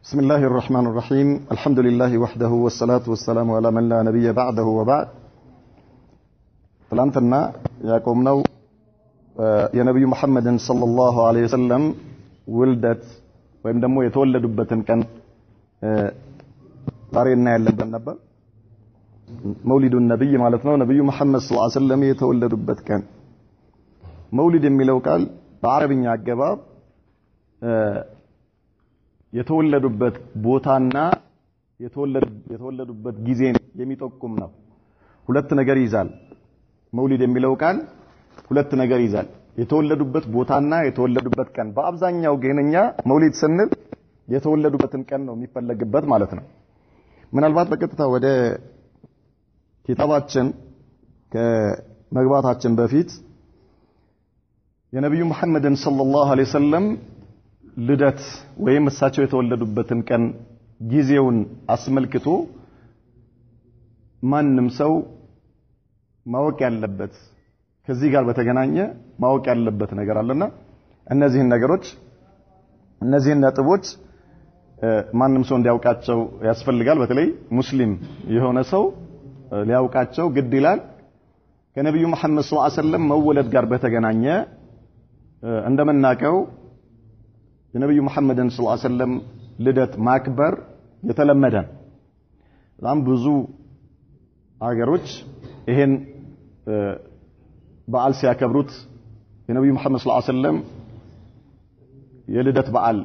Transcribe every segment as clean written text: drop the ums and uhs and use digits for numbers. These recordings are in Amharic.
بسم الله الرحمن الرحيم الحمد لله وحده والصلاة والسلام على من لا نبي بعده وبعد فلانتنا يقومنا يا نبي محمد صلى الله عليه وسلم ولدت ወይም ደግሞ የተወለዱበትን ቀን ዛሬ እናያለን ነበር መውሊዱ ነብይ ማለት ነው ነብዩ መሐመድ ሰለላሁ ዐለይሂ ወሰለም የተወለዱበት ቀን መውሊድ የሚለው ቃል በአረብኛ አገባብ የተወለዱበት ቦታና የተወለዱበት ጊዜን የሚጠቁም ነው ሁለት ነገር ይዛል መውሊድ የሚለው ቃል ሁለት ነገር ይዛል የተወለዱበት ቦታና የተወለዱበት ቀን በአብዛኛው ገነኛ መውሊድ ስንል የተወለዱበትን ቀን ነው የሚፈለግበት ማለት ነው ምናልባት በቀጥታ ወደ ኪታባችን ከመግባታችን በፊት የነብዩ መሐመድን ሰለላሁ ዐለይሂ ወሰለም ልደት ወይም እሳቸው የተወለዱበትን ቀን ጊዜውን አስመልክቶ ማንንም ሰው ማወቅ ያለበት ከዚህ ጋር በተገናኘ ማወቅ ያለበት ነገር አለና እነዚህን ነገሮች እነዚህን ነጥቦች ማንንም ሰው እንዲያውቃቸው ያስፈልጋል በተለይ ሙስሊም የሆነ ሰው ሊያውቃቸው ግድ ይላል ከነብዩ መሐመድ ሰለላሁ ዐለይሂ ወሰለም መወለድ ጋር በተገናኘ እንደምናቀው የነብዩ መሐመድን ሰለላሁ ዐለይሂ ወሰለም ልደት ማክበር የተለመደ በጣም ብዙ አገሮች ይሄን በዓል ሲያከብሩት የነብዩ መሐመድ ሰለላሁ ዐለይሂ ወሰለም የልደት በዓል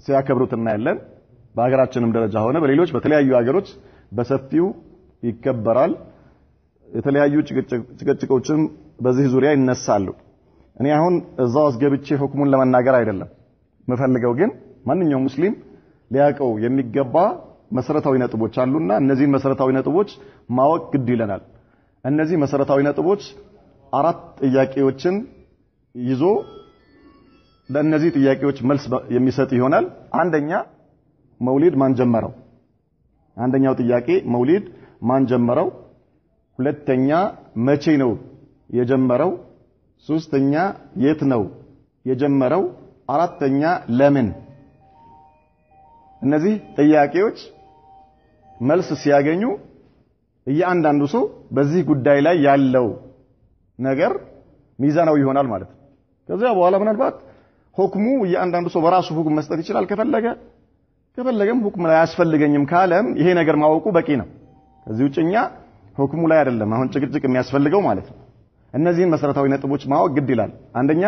ሲያከብሩት እናያለን በአገራችንም ደረጃ ሆነ በሌሎች በተለያዩ ሀገሮች በሰፊው ይከበራል የተለያዩ ጭቅጭቆችም በዚህ ዙሪያ ይነሳሉ እኔ አሁን እዛው አስገብቼ ሁክሙን ለመናገር አይደለም መፈልገው ግን ማንኛውም ሙስሊም ሊያቀው የሚገባ መሰረታዊ ነጥቦች አሉና እነዚህ መሰረታዊ ነጥቦች ማወቅ ግድ ይለናል እነዚህ መሰረታዊ ነጥቦች አራት ጥያቄዎችን ይዞ ለእነዚህ ጥያቄዎች መልስ የሚሰጥ ይሆናል አንደኛ መውሊድ ማን ጀመረው አንደኛው ጥያቄ መውሊድ ማን ጀመረው ሁለተኛ መቼ ነው የጀመረው ሶስተኛ የት ነው የጀመረው አራተኛ ለምን እነዚህ ጥያቄዎች መልስ ሲያገኙ እያንዳንዱ ሰው በዚህ ጉዳይ ላይ ያለው ነገር ሚዛናዊ ይሆናል ማለት ነው ከዛ በኋላ ምናልባት ሁክሙ እያንዳንዱ ሰው በራሱ ሁክም መስጠት ይችላል ከፈለገም ሁክም ላይ ያስፈልገኝም ካለም ይሄ ነገር ማወቁ በቂ ነው ከዚህ ውጭኛ ሁክሙ ላይ አይደለም አሁን ጭቅጭቅ የሚያስፈልገው ማለት ነው እነዚህን መሰረታዊ ነጥቦች ማወቅ ግድ ይላል አንደኛ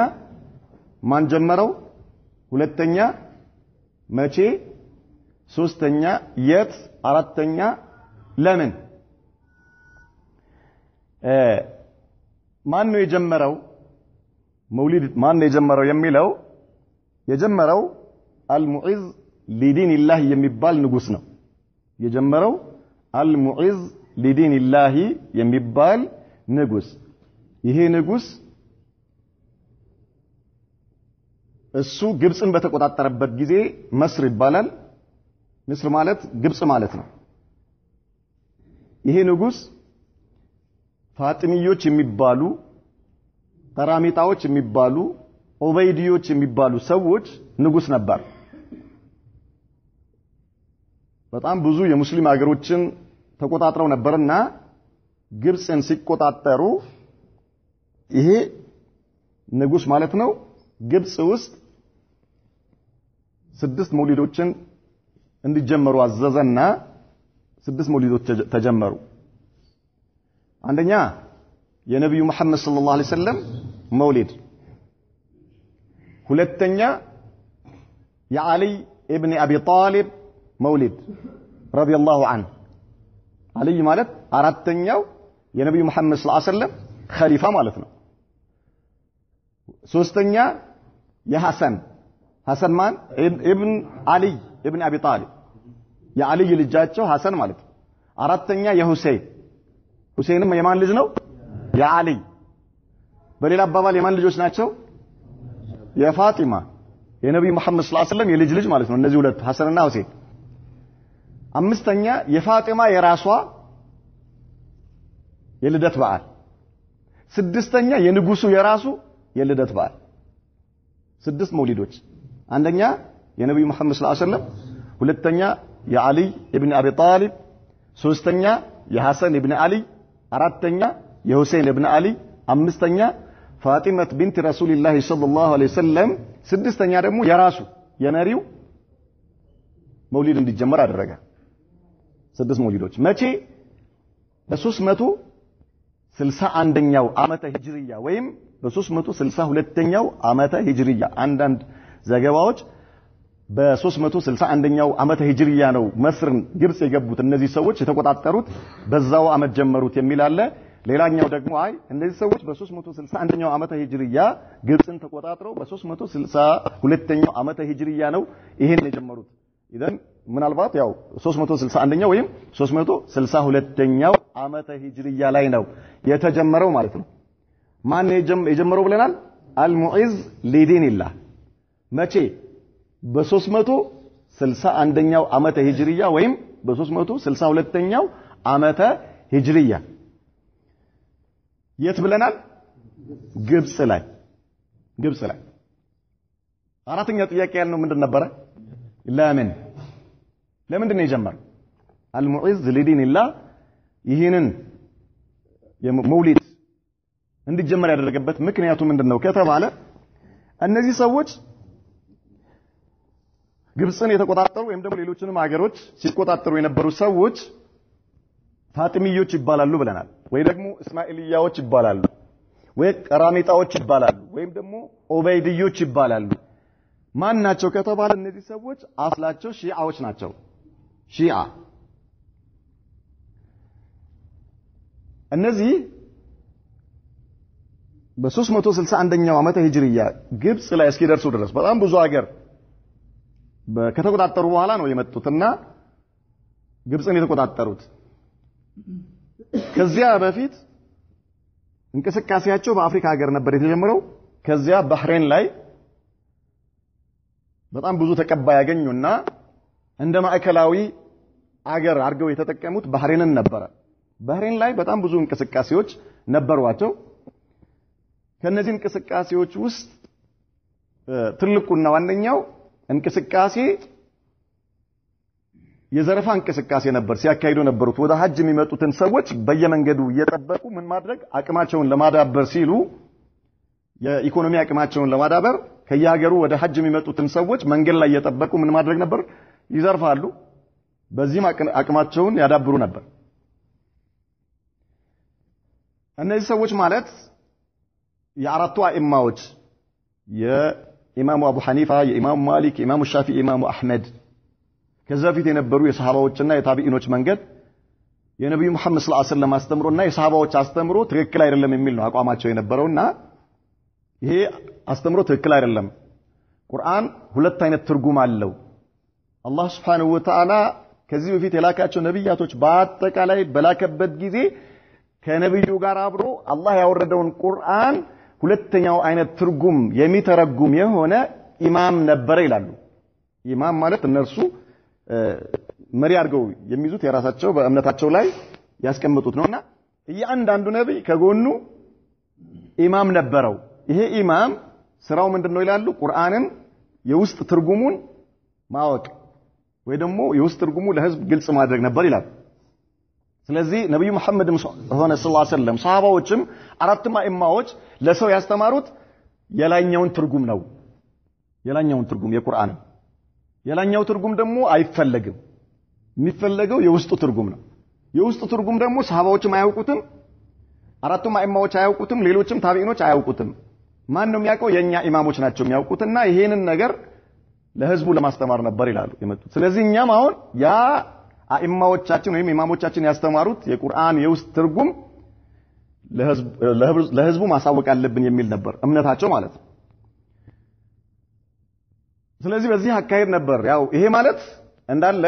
ማን ጀመረው ሁለተኛ መቼ ሶስተኛ የት አራተኛ ለምን ማን ነው የጀመረው መውሊድ ማን ነው የጀመረው የሚለው የጀመረው አልሙዒዝ ሊዲንላህ የሚባል ንጉስ ነው የጀመረው አልሙዒዝ ሊዲንላህ የሚባል ንጉስ ይሄ ንጉስ እሱ ግብጽን በተቆጣጠረበት ጊዜ መስር ይባላል ምስር ማለት ግብጽ ማለት ነው ይሄ ንጉስ ፋጢሚዮች የሚባሉ ተራሚጣዎች የሚባሉ ኡበይዲዮች የሚባሉ ሰዎች ንጉስ ነበር በጣም ብዙ የሙስሊም ሀገሮችን ተቆጣጥረው ነበርና ግብጽን ሲቆጣጠሩ ይሄ ንጉስ ማለት ነው ግብጽ ውስጥ 6 መውሊዶችን እንዲጀመሩ አዘዘና 6 መውሊዶች ተጀመሩ አንደኛ የነብዩ መሐመድ ሰለላሁ ዐለይሂ ወሰለም መውሊድ ሁለተኛ የዓሊ ኢብኑ አቢ ጣሊብ መውሊድ ረዲየላሁ ዐንሁ ዓሊ ማለት አራተኛው የነብዩ መሐመድ ሰለላሁ ዐለይሂ ወሰለም ኸሊፋ ማለት ነው ሶስተኛ የሐሰን ማን ኢብን አሊ ኢብኑ አቢ ጣሊብ የዓሊ ልጃቸው ሐሰን ማለት ነው አራተኛ ሁሴንም የማን ልጅ ነው የዓሊ በሌላ አባባል የማን ልጆች ናቸው የፋጢማ የነብዩ መሐመድ ሰለላሁ ዐለይሂ ወሰለም የልጅ ልጅ ማለት ነው እነዚህ ሁለት ሐሰንና ሁሴን አምስተኛ የፋጢማ የራሷ የልደት በዓል ስድስተኛ የንጉሱ የራሱ የልደት በዓል 6 መውሊዶች አንደኛ የነብዩ መሐመድ ሰለላሁ ዐለይሂ ወሰለም ሁለተኛ የአሊ ኢብኑ አቢ ጣሊብ፣ ሶስተኛ የሐሰን ኢብኑ አሊ፣ አራተኛ የሁሴን ኢብኑ አሊ፣ አምስተኛ ፋጢማት ቢንት ረሱልላህ ሰለላሁ ዐለይሂ ወሰለም፣ ስድስተኛ ደግሞ የራሱ የመሪው መውሊድ እንዲጀመር አደረገ። 6 መውሊዶች መቼ? በ361ኛው ዓመተ ሂጅሪያ ወይም በ362ኛው ዓመተ ሂጅሪያ። አንዳንድ ዘገባዎች በ361ኛው ዓመተ ሂጅሪያ ነው መስርን ግብጽ የገቡት እነዚህ ሰዎች የተቆጣጠሩት በዛው ዓመት ጀመሩት የሚል አለ። ሌላኛው ደግሞ አይ እነዚህ ሰዎች በ361ኛው ዓመተ ሂጅሪያ ግብጽን ተቆጣጥረው በ362ኛው ዓመተ ሂጅሪያ ነው ይሄን የጀመሩት። ኢደን ምናልባት ያው 361ኛው ወይም 362ኛው ዓመተ ሂጅሪያ ላይ ነው የተጀመረው ማለት ነው። ማን የጀመረው ብለናል? አልሙዒዝ ሊዲንላህ መቼ? በ361ኛው ዓመተ ሂጅሪያ ወይም በ362ኛው ዓመተ ሂጅሪያ። የት ብለናል? ግብጽ ላይ። አራተኛ ጥያቄ ያልነው ምንድን ነበረ? ለምንድን ነው የጀመረው? አልሙዒዝ ሊዲንላህ ይህንን የመውሊድ እንዲጀመር ያደረገበት ምክንያቱ ምንድነው ከተባለ እነዚህ ሰዎች ግብጽን የተቆጣጠሩ ወይም ደግሞ ሌሎችንም ሀገሮች ሲቆጣጠሩ የነበሩ ሰዎች ፋጢሚዮች ይባላሉ ብለናል፣ ወይ ደግሞ እስማኤልያዎች ይባላሉ፣ ወይ ቀራሚጣዎች ይባላሉ፣ ወይም ደግሞ ኦበይድዮች ይባላሉ። ማን ናቸው ከተባለ እነዚህ ሰዎች አስላቸው ሺዓዎች ናቸው። ሺዓ እነዚህ በ361ኛው ዓመተ ሂጅሪያ ግብጽ ላይ እስኪደርሱ ድረስ በጣም ብዙ ሀገር ከተቆጣጠሩ በኋላ ነው የመጡትና ግብጽን የተቆጣጠሩት። ከዚያ በፊት እንቅስቃሴያቸው በአፍሪካ ሀገር ነበር የተጀመረው። ከዚያ ባህሬን ላይ በጣም ብዙ ተቀባይ ያገኙና እንደ ማዕከላዊ አገር አድርገው የተጠቀሙት ባህሬንን ነበረ። ባህሬን ላይ በጣም ብዙ እንቅስቃሴዎች ነበሯቸው። ከነዚህ እንቅስቃሴዎች ውስጥ ትልቁና ዋነኛው እንቅስቃሴ የዘረፋ እንቅስቃሴ ነበር ሲያካሂዱ ነበሩት። ወደ ሐጅ የሚመጡትን ሰዎች በየመንገዱ እየጠበቁ ምን ማድረግ አቅማቸውን ለማዳበር ሲሉ የኢኮኖሚ አቅማቸውን ለማዳበር ከየሀገሩ ወደ ሐጅ የሚመጡትን ሰዎች መንገድ ላይ እየጠበቁ ምን ማድረግ ነበር? ይዘርፋሉ። በዚህም አቅማቸውን ያዳብሩ ነበር። እነዚህ ሰዎች ማለት የአራቱ አኢማዎች የኢማሙ አቡ ሐኒፋ፣ የኢማሙ ማሊክ፣ የኢማሙ ሻፊዒ፣ የኢማሙ አህመድ ከዛ በፊት የነበሩ የሰሃባዎችና የታቢኢኖች መንገድ የነብዩ መሐመድ ሰለላሁ ዐለይሂ ወሰለም አስተምሮና የሰሃባዎች አስተምሮ ትክክል አይደለም የሚል ነው አቋማቸው የነበረውና ይሄ አስተምሮ ትክክል አይደለም። ቁርአን ሁለት አይነት ትርጉም አለው። አላህ Subhanahu Wa Ta'ala ከዚህ በፊት የላካቸው ነብያቶች በአጠቃላይ በላከበት ጊዜ ከነብዩ ጋር አብሮ አላህ ያወረደውን ቁርአን ሁለተኛው አይነት ትርጉም የሚተረጉም የሆነ ኢማም ነበር ይላሉ። ኢማም ማለት እነርሱ መሪ አድርገው የሚይዙት የራሳቸው በእምነታቸው ላይ ያስቀምጡት ነውና እያንዳንዱ ነብይ ከጎኑ ኢማም ነበረው። ይሄ ኢማም ስራው ምንድነው ይላሉ? ቁርአንን የውስጥ ትርጉሙን ማወቅ ወይ ደግሞ የውስጥ ትርጉሙ ለህዝብ ግልጽ ማድረግ ነበር ይላል። ስለዚህ ነብዩ መሐመድ ሰለላሁ ዐለይሂ ወሰለም ሰሃባዎችም አራቱም አኢማዎች ለሰው ያስተማሩት የላይኛውን ትርጉም ነው። የላይኛውን ትርጉም የቁርአን የላይኛው ትርጉም ደግሞ አይፈለግም። የሚፈለገው የውስጡ ትርጉም ነው። የውስጡ ትርጉም ደግሞ ሰሃባዎችም አያውቁትም፣ አራቱም አኢማዎች አያውቁትም፣ ሌሎችም ታቢኢኖች አያውቁትም። ማን ነው የሚያውቀው? የኛ ኢማሞች ናቸው የሚያውቁትና ይሄንን ነገር ለህዝቡ ለማስተማር ነበር ይላሉ የመጡት። ስለዚህ እኛም አሁን ያ አኢማዎቻችን ወይም ኢማሞቻችን ያስተማሩት የቁርአን የውስጥ ትርጉም ለህዝቡ ማሳወቅ አለብን የሚል ነበር እምነታቸው ማለት ነው። ስለዚህ በዚህ አካሄድ ነበር። ያው ይሄ ማለት እንዳለ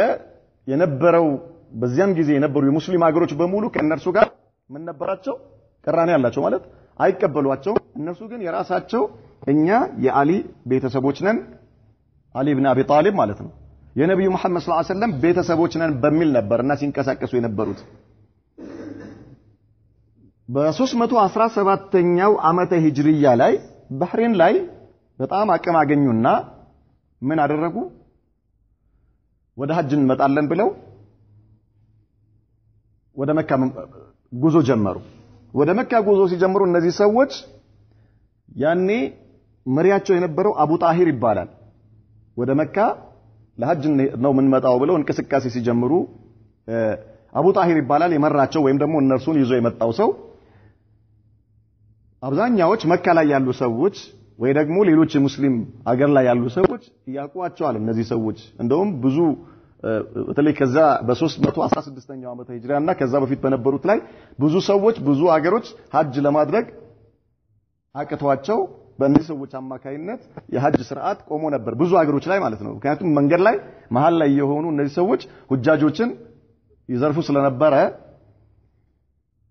የነበረው በዚያም ጊዜ የነበሩ የሙስሊም ሀገሮች በሙሉ ከእነርሱ ጋር ምን ነበራቸው? ቅራኔ ያላቸው ማለት አይቀበሏቸው። እነሱ ግን የራሳቸው እኛ የአሊ ቤተሰቦች ነን፣ አሊ ኢብኑ አቢ ጣሊብ ማለት ነው የነብዩ መሐመድ ሰለላሁ ዐለይሂ ወሰለም ቤተሰቦች ነን በሚል ነበርና ሲንቀሳቀሱ የነበሩት። በ317ኛው ዓመተ ሂጅሪያ ላይ ባህሬን ላይ በጣም አቅም አገኙና ምን አደረጉ? ወደ ሐጅ እንመጣለን ብለው ወደ መካ ጉዞ ጀመሩ። ወደ መካ ጉዞ ሲጀምሩ እነዚህ ሰዎች ያኔ መሪያቸው የነበረው አቡ ጣሂር ይባላል። ወደ መካ ለሐጅ ነው የምንመጣው ብለው እንቅስቃሴ ሲጀምሩ አቡ ጣሂር ይባላል የመራቸው ወይም ደግሞ እነርሱን ይዞ የመጣው ሰው። አብዛኛዎች መካ ላይ ያሉ ሰዎች ወይ ደግሞ ሌሎች ሙስሊም አገር ላይ ያሉ ሰዎች ያውቋቸዋል። እነዚህ ሰዎች እንደውም ብዙ በተለይ ከዛ በ316ኛው ዓመተ ሂጅራና ከዛ በፊት በነበሩት ላይ ብዙ ሰዎች ብዙ አገሮች ሐጅ ለማድረግ አቅቷቸው በእነዚህ ሰዎች አማካይነት የሐጅ ስርዓት ቆሞ ነበር ብዙ አገሮች ላይ ማለት ነው። ምክንያቱም መንገድ ላይ መሃል ላይ የሆኑ እነዚህ ሰዎች ሁጃጆችን ይዘርፉ ስለነበረ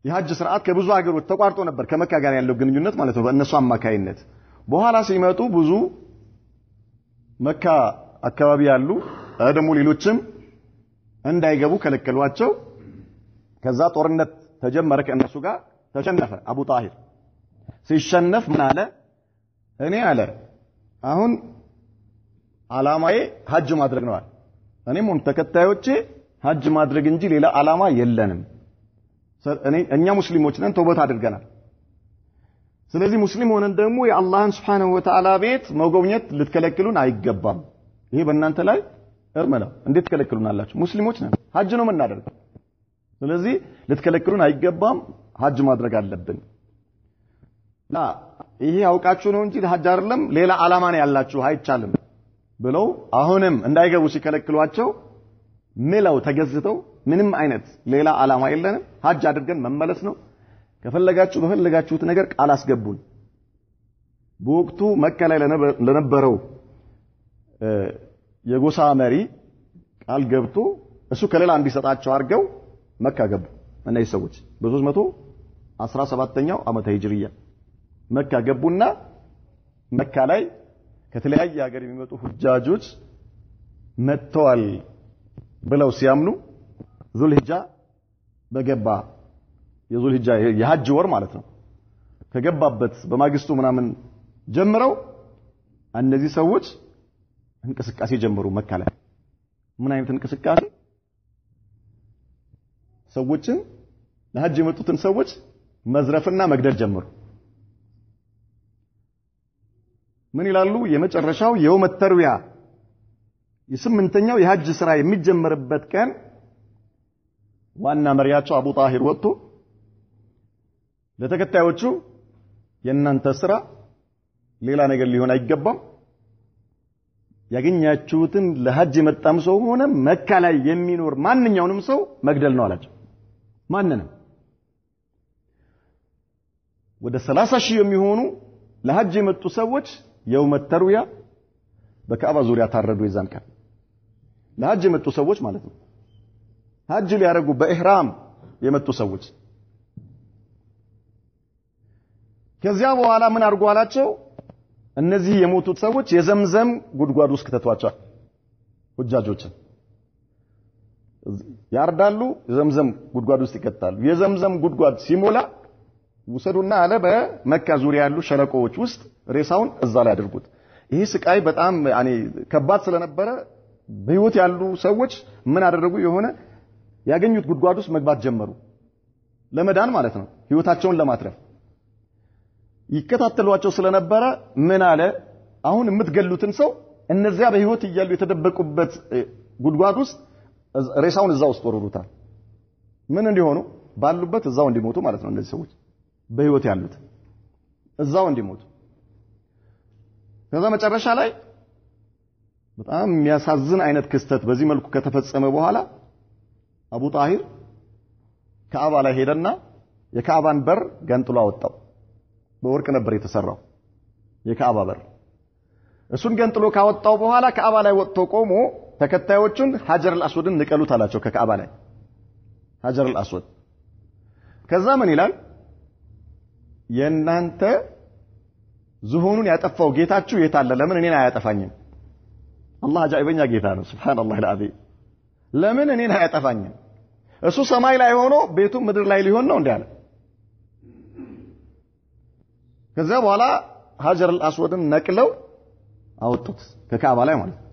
የሐጅ ስርዓት ከብዙ አገሮች ተቋርጦ ነበር ከመካ ጋር ያለው ግንኙነት ማለት ነው በእነሱ አማካይነት። በኋላ ሲመጡ ብዙ መካ አካባቢ ያሉ ደግሞ ሌሎችም እንዳይገቡ ከለከሏቸው። ከዛ ጦርነት ተጀመረ ከእነሱ ጋር ተሸነፈ አቡ ጣሂር። ሲሸነፍ ምን አለ? እኔ አለ አሁን አላማዬ ሐጅ ማድረግ ነው አለ። እኔም ተከታዮቼ ሐጅ ማድረግ እንጂ ሌላ አላማ የለንም። እኛ ሙስሊሞች ነን፣ ተውበት አድርገናል። ስለዚህ ሙስሊም ሆነን ደግሞ የአላህን Subhanahu Wa Ta'ala ቤት መጎብኘት ልትከለክሉን አይገባም። ይሄ በእናንተ ላይ እርም ነው። እንዴት ትከለክሉናላችሁ? ሙስሊሞች ነን፣ ሐጅ ነው የምናደርገው። ስለዚህ ልትከለክሉን አይገባም፣ ሐጅ ማድረግ አለብን። ይሄ አውቃችሁ ነው እንጂ ለሐጅ አይደለም ሌላ አላማ ነው ያላችሁ አይቻልም ብለው አሁንም እንዳይገቡ ሲከለክሏቸው ምለው ተገዝተው ምንም አይነት ሌላ አላማ የለንም ሐጅ አድርገን መመለስ ነው ከፈለጋችሁ በፈለጋችሁት ነገር ቃል አስገቡን። በወቅቱ መካ ላይ ለነበረው የጎሳ መሪ ቃል ገብቶ እሱ ከሌላ እንዲሰጣቸው አድርገው መካ ገቡ። እነዚህ ሰዎች በ317ኛው ዓመተ ሂጅሪያ መካ ገቡና መካ ላይ ከተለያየ ሀገር የሚመጡ ሁጃጆች መጥተዋል ብለው ሲያምኑ ዙልሂጃ በገባ የዙልሂጃ የሐጅ ወር ማለት ነው ከገባበት በማግስቱ ምናምን ጀምረው እነዚህ ሰዎች እንቅስቃሴ ጀመሩ መካ ላይ። ምን አይነት እንቅስቃሴ? ሰዎችን ለሐጅ የመጡትን ሰዎች መዝረፍና መግደል ጀመሩ። ምን ይላሉ? የመጨረሻው የውመ ተርዊያ የስምንተኛው የሐጅ ስራ የሚጀመርበት ቀን ዋና መሪያቸው አቡ ጣሂር ወጥቶ ለተከታዮቹ የእናንተ ስራ ሌላ ነገር ሊሆን አይገባም፣ ያገኛችሁትን ለሐጅ የመጣም ሰው ሆነ መካ ላይ የሚኖር ማንኛውንም ሰው መግደል ነው አላቸው። ማንንም ወደ 30,000 የሚሆኑ ለሐጅ የመጡ ሰዎች የውመ ተርዊያ በካዕባ ዙሪያ ታረዱ። የዛን ቀን ለሐጅ የመጡ ሰዎች ማለት ነው። ሐጅ ሊያረጉ በኢህራም የመጡ ሰዎች። ከዚያ በኋላ ምን አድርጉ አላቸው? እነዚህ የሞቱት ሰዎች የዘምዘም ጉድጓድ ውስጥ ከተቷቸው ሁጃጆችን ያርዳሉ፣ የዘምዘም ጉድጓድ ውስጥ ይከታሉ። የዘምዘም ጉድጓድ ሲሞላ ውሰዱና አለ በመካ ዙሪያ ያሉ ሸለቆዎች ውስጥ ሬሳውን እዛ ላይ አድርጉት። ይሄ ስቃይ በጣም ከባድ ስለነበረ በህይወት ያሉ ሰዎች ምን አደረጉ? የሆነ ያገኙት ጉድጓድ ውስጥ መግባት ጀመሩ። ለመዳን ማለት ነው፣ ህይወታቸውን ለማትረፍ ይከታተሏቸው ስለነበረ ምን አለ? አሁን የምትገሉትን ሰው እነዚያ በህይወት እያሉ የተደበቁበት ጉድጓድ ውስጥ ሬሳውን እዛው ውስጥ ወረሩታል። ምን እንዲሆኑ? ባሉበት እዛው እንዲሞቱ ማለት ነው። እነዚህ ሰዎች በህይወት ያሉት እዛው እንዲሞቱ። ከዛ መጨረሻ ላይ በጣም የሚያሳዝን አይነት ክስተት በዚህ መልኩ ከተፈጸመ በኋላ አቡ ጣሂር ካዕባ ላይ ሄደና የካዕባን በር ገንጥሎ አወጣው። በወርቅ ነበር የተሰራው የካዕባ በር። እሱን ገንጥሎ ካወጣው በኋላ ካዕባ ላይ ወጥቶ ቆሞ ተከታዮቹን ሐጀር አልአስወድን ንቀሉት አላቸው። ከካዕባ ላይ ሐጀር አልአስወድ። ከዛ ምን ይላል? የእናንተ ዝሆኑን ያጠፋው ጌታችሁ የት አለ? ለምን እኔን አያጠፋኝም? አላህ አጃኢበኛ ጌታ ነው። ሱብሃንአላህ አልዓዚም። ለምን እኔን አያጠፋኝም? እሱ ሰማይ ላይ ሆኖ ቤቱ ምድር ላይ ሊሆን ነው እንዴ አለ። ከዛ በኋላ ሐጀር አልአስወድን ነቅለው አወጡት ከካዕባ ላይ ማለት ነው።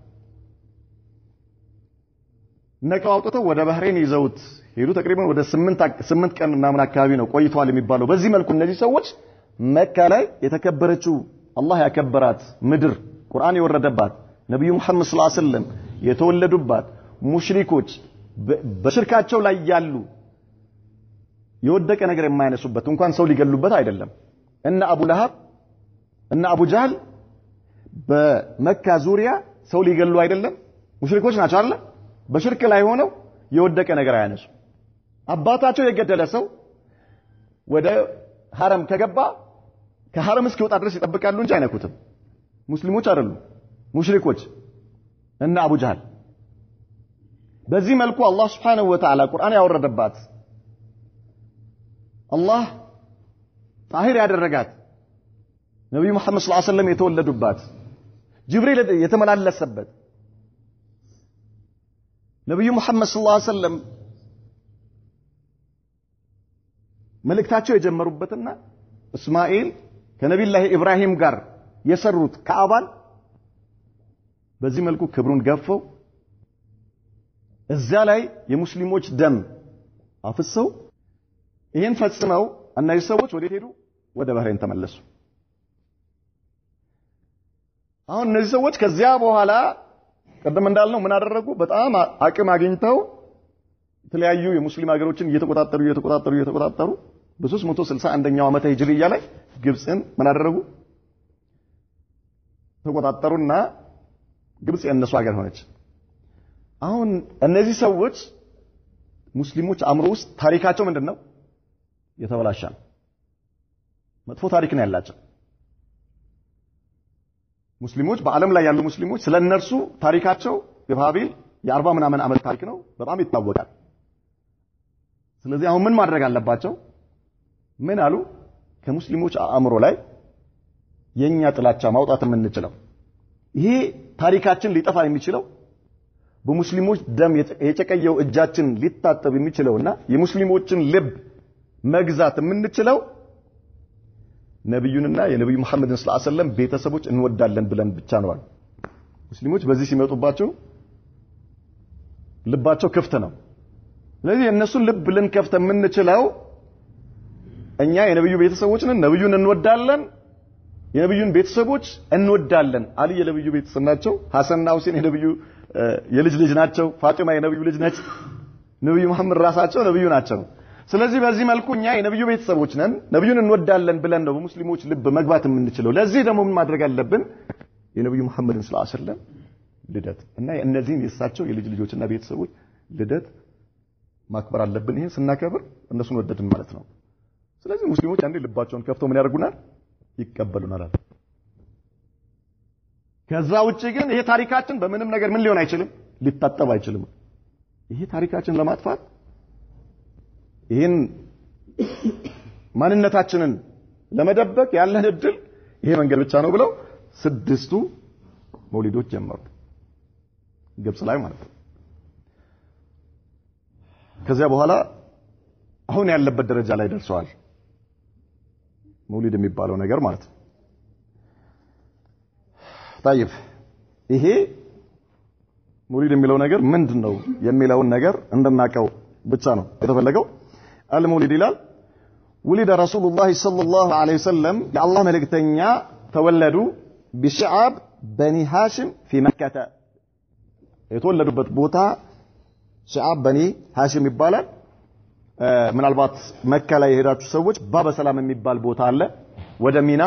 ነቀው አውጥተው ወደ ባህሬን ይዘውት ሄዱ። ተቅሪበን ወደ 8 ቀን ምናምን አካባቢ ነው ቆይቷል የሚባለው። በዚህ መልኩ እነዚህ ሰዎች መካ ላይ የተከበረችው አላህ ያከበራት ምድር ቁርአን የወረደባት ነብዩ መሐመድ ሰለላሁ ዐለይሂ ወሰለም የተወለዱባት ሙሽሪኮች በሽርካቸው ላይ ያሉ የወደቀ ነገር የማይነሱበት እንኳን ሰው ሊገሉበት አይደለም እና አቡ ለሃብ እና አቡ ጃህል በመካ ዙሪያ ሰው ሊገሉ አይደለም ሙሽሪኮች ናቸው አይደል በሽርክ ላይ ሆነው የወደቀ ነገር አያነሱ አባታቸው የገደለ ሰው ወደ ሐረም ከገባ ከሐረም እስኪወጣ ድረስ ይጠብቃሉ እንጂ አይነኩትም ሙስሊሞች አይደሉም ሙሽሪኮች እና አቡ ጃህል በዚህ መልኩ አላህ Subhanahu Wa Ta'ala ቁርአን ያወረደባት አላህ ጣሂር ያደረጋት ነብዩ መሐመድ ሰለላሁ ዐለይሂ ወሰለም የተወለዱባት ጅብሪል የተመላለሰበት ነብዩ መሐመድ ሰለላሁ ዐለይሂ ወሰለም መልእክታቸው የጀመሩበትና እስማኤል ከነብዩላህ ኢብራሂም ጋር የሰሩት ካዕባን በዚህ መልኩ ክብሩን ገፈው እዛ ላይ የሙስሊሞች ደም አፍሰው ይሄን ፈጽመው እነዚህ ሰዎች ወዴት ሄዱ ወደ ባህሬን ተመለሱ አሁን እነዚህ ሰዎች ከዚያ በኋላ ቀደም እንዳልነው ምን አደረጉ በጣም አቅም አግኝተው የተለያዩ የሙስሊም ሀገሮችን እየተቆጣጠሩ በ361ኛው ዓመተ ሂጅሪያ ላይ ግብጽን ምን አደረጉ ተቆጣጠሩና ግብጽ የነሱ ሀገር ሆነች አሁን እነዚህ ሰዎች ሙስሊሞች አእምሮ ውስጥ ታሪካቸው ምንድነው የተበላሻል መጥፎ ታሪክ ነው ያላቸው ሙስሊሞች በአለም ላይ ያሉ ሙስሊሞች ስለነርሱ ታሪካቸው የባቢል የ40 ምናምን ዓመት ታሪክ ነው በጣም ይታወቃል ስለዚህ አሁን ምን ማድረግ አለባቸው ምን አሉ ከሙስሊሞች አእምሮ ላይ የኛ ጥላቻ ማውጣት የምንችለው ይሄ ታሪካችን ሊጠፋ የሚችለው በሙስሊሞች ደም የጨቀየው እጃችን ሊታጠብ የሚችለውና የሙስሊሞችን ልብ መግዛት የምንችለው ነብዩንና የነብዩ መሐመድን ሰለላሁ ዐለይሂ ወሰለም ቤተሰቦች እንወዳለን ብለን ብቻ ነው አሉ ሙስሊሞች በዚህ ሲመጡባቸው ልባቸው ክፍት ነው ስለዚህ የነሱን ልብ ልንከፍት የምንችለው እኛ የነብዩ ቤተሰቦች ነን ነብዩን እንወዳለን የነብዩን ቤተሰቦች እንወዳለን አሊ የነብዩ ቤተሰብ ናቸው ሐሰንና ሁሴን የነብዩ የልጅ ልጅ ናቸው ፋጢማ የነብዩ ልጅ ነች ነብዩ መሐመድ ራሳቸው ነብዩ ናቸው ስለዚህ በዚህ መልኩ እኛ የነብዩ ቤተሰቦች ነን ነብዩን እንወዳለን ብለን ነው በሙስሊሞች ልብ መግባት የምንችለው ለዚህ ደግሞ ምን ማድረግ አለብን የነብዩ መሐመድን ሰለላሁ ዐለይሂ ወሰለም ልደት እና እነዚህን የሳቸው የልጅ ልጆችና ቤተሰቦች ልደት ማክበር አለብን ይሄን ስናከብር እነሱን ወደድን ማለት ነው ስለዚህ ሙስሊሞች አንዴ ልባቸውን ከፍተው ምን ያደርጉናል ይቀበሉናል ከዛ ውጪ ግን ይሄ ታሪካችን በምንም ነገር ምን ሊሆን አይችልም ሊታጠብ አይችልም ይሄ ታሪካችን ለማጥፋት ይሄን ማንነታችንን ለመደበቅ ያለን እድል ይሄ መንገድ ብቻ ነው ብለው 6 መውሊዶች ጀመሩ ግብጽ ላይ ማለት ነው ከዚያ በኋላ አሁን ያለበት ደረጃ ላይ ደርሰዋል መውሊድ የሚባለው ነገር ማለት ነው طيب ይሄ መውሊድ የሚለው ነገር ምንድነው የሚለውን ነገር እንድናቀው ብቻ ነው የተፈለገው المولد ይላል ولد رسول الله صلى الله عليه وسلم الله መልእክተኛ ተወለዱ بشعب بني هاشم في مكة የተወለዱበት ቦታ شعب بني هاشم ይባላል ምናልባት መካ ላይ የሄዳችሁ ሰዎች ባበ ሰላም የሚባል ቦታ አለ ወደ ሚና